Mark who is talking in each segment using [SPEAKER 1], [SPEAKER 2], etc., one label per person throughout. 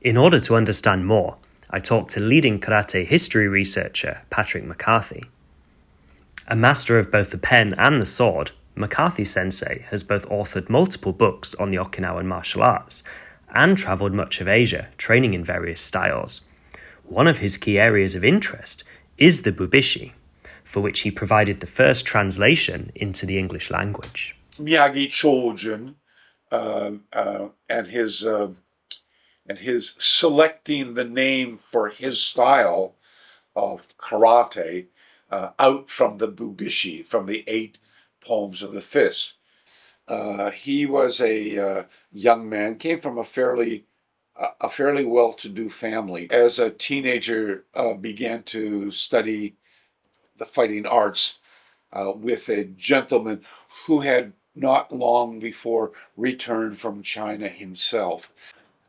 [SPEAKER 1] In order to understand more, I talked to leading karate history researcher Patrick McCarthy. A master of both the pen and the sword, McCarthy Sensei has both authored multiple books on the Okinawan martial arts and travelled much of Asia, training in various styles. One of his key areas of interest is the bubishi, for which he provided the first translation into the English language.
[SPEAKER 2] Miyagi Chojun and his selecting the name for his style of karate out from the bubishi, from the 8 poems of the fist. He was a young man, came from a fairly well-to-do family. As a teenager, began to study the fighting arts with a gentleman who had not long before returned from China himself.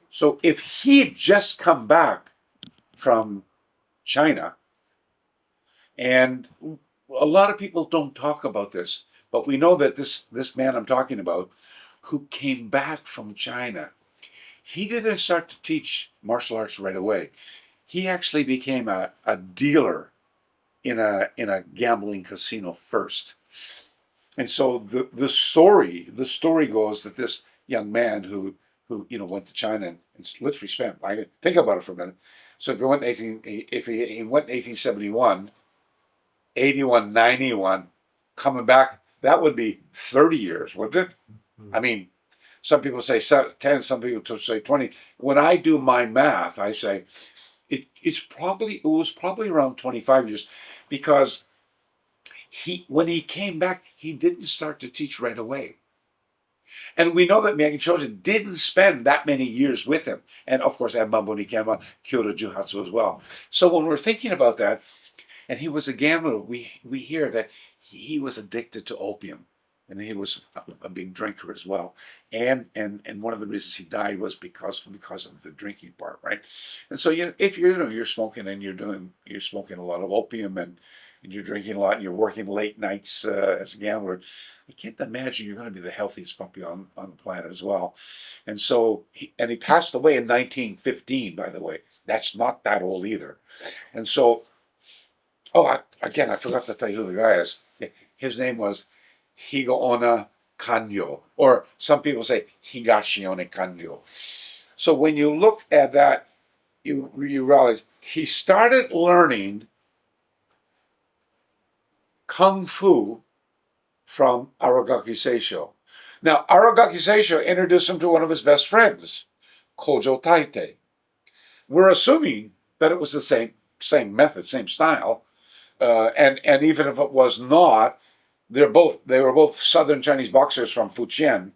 [SPEAKER 2] So if he'd just come back from China, and a lot of people don't talk about this, but we know that this man I'm talking about, who came back from China, he didn't start to teach martial arts right away. He actually became a dealer in a gambling casino first. And so the story goes that this young man who went to China and literally spent, think about it for a minute. So if he went in 1871, 81, 91, coming back, that would be 30 years, wouldn't it? I mean, some people say 10, some people say 20. When I do my math, I say it was probably around 25 years, because when he came back, he didn't start to teach right away. And we know that Miyagi Chojun didn't spend that many years with him. And of course, Emabuni Nikema, Kyoto Juhatsu as well. So when we're thinking about that, and he was a gambler, we hear that he was addicted to opium. And he was a big drinker as well. And one of the reasons he died was because of the drinking part, right? And so if you're smoking and you're smoking a lot of opium and you're drinking a lot and you're working late nights as a gambler, I can't imagine you're going to be the healthiest puppy on the planet as well. And so he passed away in 1915, by the way. That's not that old either. And so, I forgot to tell you who the guy is. His name was Higo-onna Kanyo, or some people say Higashi-onna Kanyo. So when you look at that, you realize he started learning Kung Fu from Aragaki Seisho. Now, Aragaki Seisho introduced him to one of his best friends, Kojo Taite. We're assuming that it was the same method, same style, and even if it was not, they were both Southern Chinese boxers from Fujian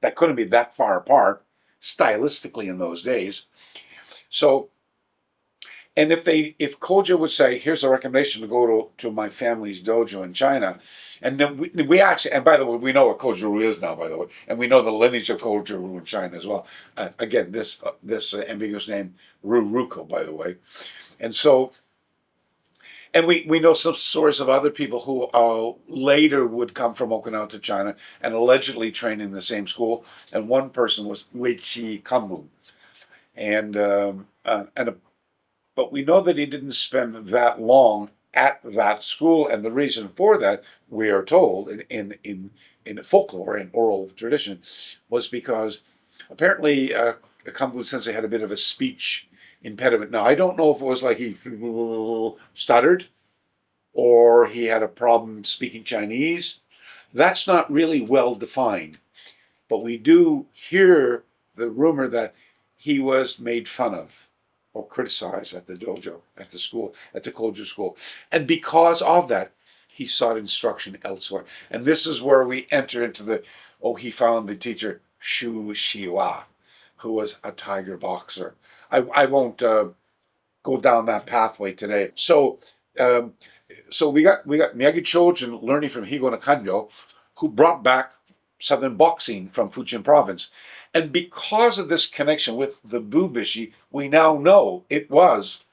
[SPEAKER 2] that couldn't be that far apart stylistically in those days. So, and if Kojo would say, here's a recommendation to go to my family's dojo in China, and then we actually, and by the way, we know what Kojo is now, by the way, and we know the lineage of Kojo in China as well. Again, this ambiguous name, Ryukyu, by the way. And so, and we know some stories of other people who later would come from Okinawa to China and allegedly train in the same school. And one person was Uechi Kanmu. But we know that he didn't spend that long at that school, and the reason for that, we are told in folklore and oral tradition, was because apparently Kanmu Sensei had a bit of a speech impediment. Now, I don't know if it was like he stuttered or he had a problem speaking Chinese. That's not really well defined. But we do hear the rumor that he was made fun of or criticized at the dojo, at the school, at the Kojo school. And because of that, he sought instruction elsewhere. And this is where we enter into he found the teacher Shu Shiwa, who was a tiger boxer. I won't go down that pathway today. So we got Miyagi Chojun learning from Higo-onna Kanyo, who brought back Southern boxing from Fujian province. And because of this connection with the bubishi, we now know it was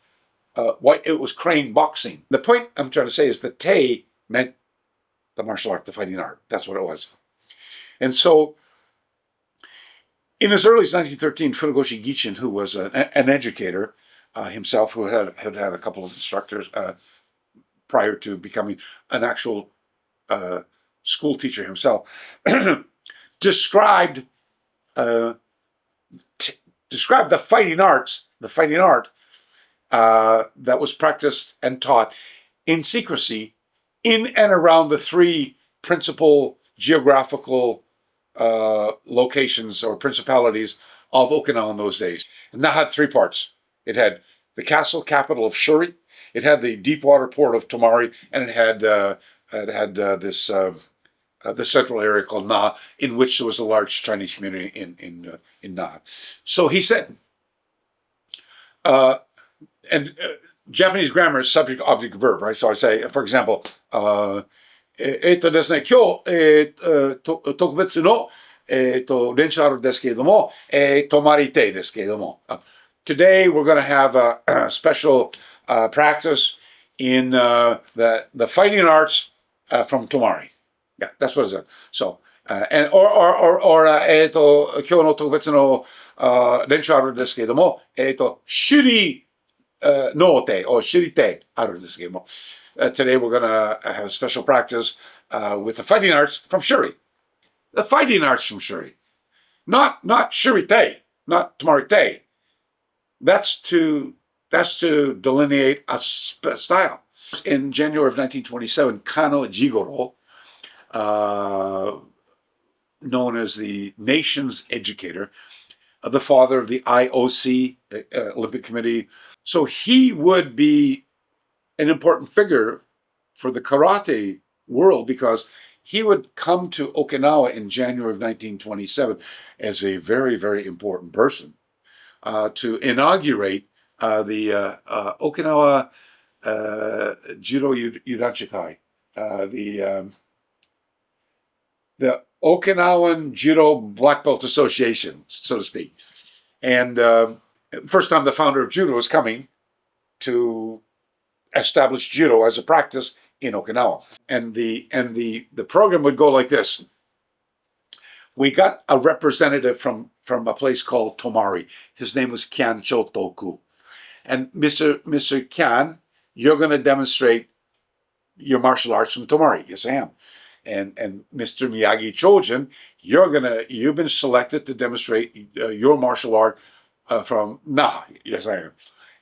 [SPEAKER 2] crane boxing. The point I'm trying to say is the Tei meant the martial art, the fighting art. That's what it was. And so In as early as 1913, Funagoshi Gichin, who was an educator himself, who had a couple of instructors prior to becoming an actual school teacher himself, described the fighting art that was practiced and taught in secrecy in and around the three principal geographical locations or principalities of Okinawa in those days. And that had three parts. It had the castle capital of Shuri, it had the deep water port of Tomari, and it had the central area called Na, in which there was a large Chinese community in Na. So he said, Japanese grammar is subject, object, verb, right? So I say, for example, ですね、今日、特別の、練習あるんですけれども、泊まりてですけれども。Today we're going to have a special practice in the fighting arts from Tomari. Yeah, that's what it said. So, or 今日の特別の練習あるんですけれども、首里の手 or 首里手あるんですけれども。Today we're going to have a special practice with the fighting arts from Shuri. The fighting arts from Shuri. Not Shuri Te, not Tomari Te. That's to delineate a style. In January of 1927, Kano Jigoro, known as the nation's educator, the father of the IOC, Olympic Committee. So he would be an important figure for the karate world because he would come to Okinawa in January of 1927 as a very, very important person to inaugurate the Okinawa Judo Yudanchikai, the Okinawan Judo Black Belt Association, so to speak. And first time the founder of judo was coming to establish judo as a practice in Okinawa. And the program would go like this. We got a representative from a place called Tomari. His name was Kyan Chotoku. And Mr. Kyan, you're going to demonstrate your martial arts from Tomari. Yes, I am. And Mr. Miyagi Chojin, you've been selected to demonstrate your martial art from Na. Yes, I am.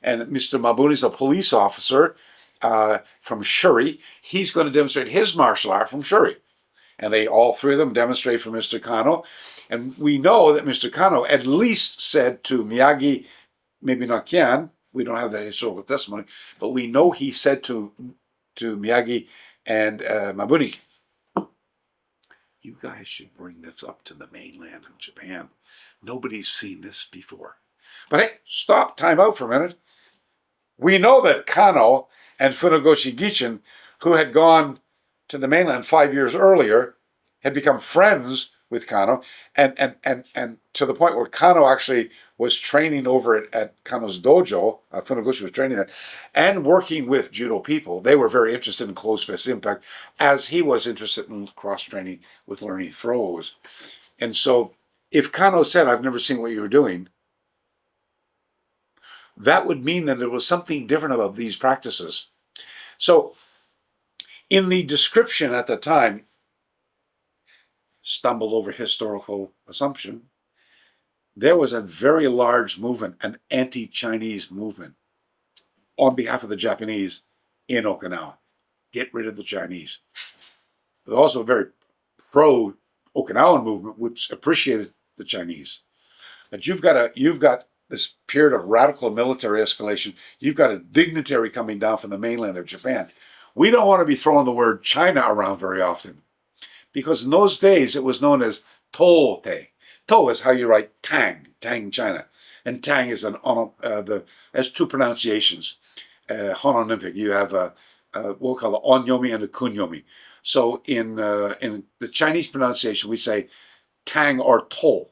[SPEAKER 2] And Mr. Mabuni is a police officer from Shuri. He's going to demonstrate his martial art from Shuri. And all three of them demonstrate from Mr. Kano. And we know that Mr. Kano at least said to Miyagi, maybe not Kyan, we don't have that historical testimony, but we know he said to Miyagi and Mabuni, you guys should bring this up to the mainland of Japan. Nobody's seen this before. But hey, stop, time out for a minute. We know that Kano and Funagoshi Gichin, who had gone to the mainland 5 years earlier, had become friends with Kano, and to the point where Kano actually was training over at Kano's dojo, Funagoshi was training there, and working with judo people. They were very interested in closed fist impact, as he was interested in cross-training with learning throws. And so if Kano said, I've never seen what you were doing, that would mean that there was something different about these practices. So in the description at the time, stumbled over historical assumption, there was a very large movement, an anti-Chinese movement on behalf of the Japanese in Okinawa. Get rid of the Chinese. There was also a very pro-Okinawan movement which appreciated the Chinese. But you've got this period of radical military escalation. You've got a dignitary coming down from the mainland of Japan. We don't want to be throwing the word China around very often, because in those days it was known as To-te. To is how you write Tang, China. And Tang is has two pronunciations. Hononymic, you have what we call the onyomi and the kunyomi. So in the Chinese pronunciation, we say Tang or To.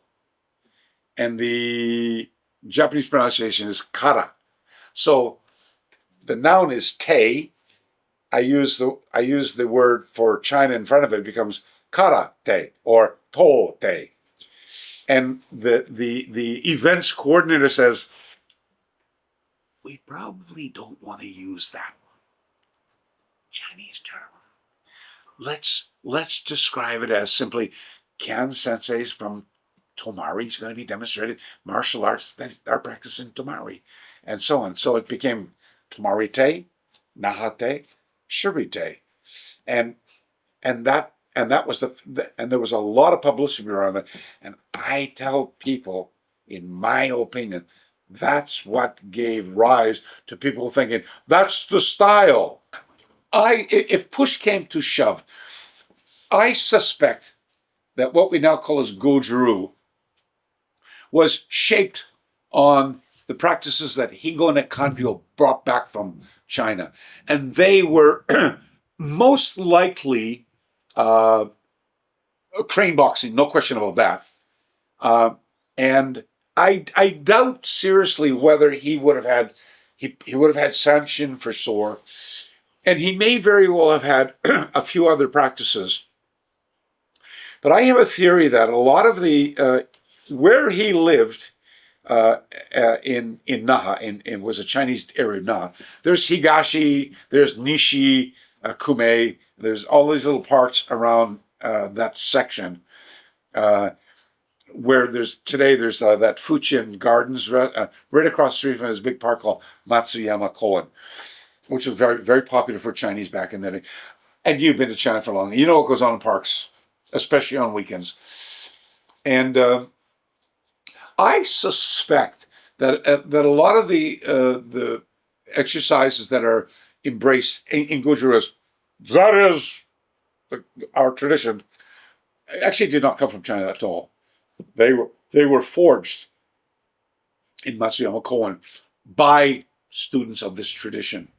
[SPEAKER 2] And the Japanese pronunciation is Kara. So the noun is Te. I use the word for China in front of it. It becomes Karate or To-te. and the events coordinator says, we probably don't want to use that Chinese term. Let's describe it as simply Ken Sensei's from Tomari is going to be demonstrated martial arts that are practiced in Tomari, and so on. So it became Tomari-te, Naha-te, Shuri-te, and that was and there was a lot of publicity around it. And I tell people, in my opinion, that's what gave rise to people thinking that's the style. If push came to shove, I suspect that what we now call as Goju-ryu was shaped on the practices that Higo and Kanryo brought back from China. And they were most likely crane boxing, no question about that. And I doubt seriously whether he would have had Sanshin for sore. And he may very well have had a few other practices. But I have a theory that a lot of the where he lived in Naha, it was a Chinese area of Naha. There's Higashi, there's Nishi, Kume, there's all these little parts around that section where there's that Fuchin Gardens right across the street from this big park called Matsuyama Koen, which was very, very popular for Chinese back in the day. And you've been to China for long. You know what goes on in parks, especially on weekends. And I suspect that a lot of the exercises that are embraced in Goju-ryu, that is our tradition, actually did not come from China at all. They were forged in Matsuyama Koen by students of this tradition.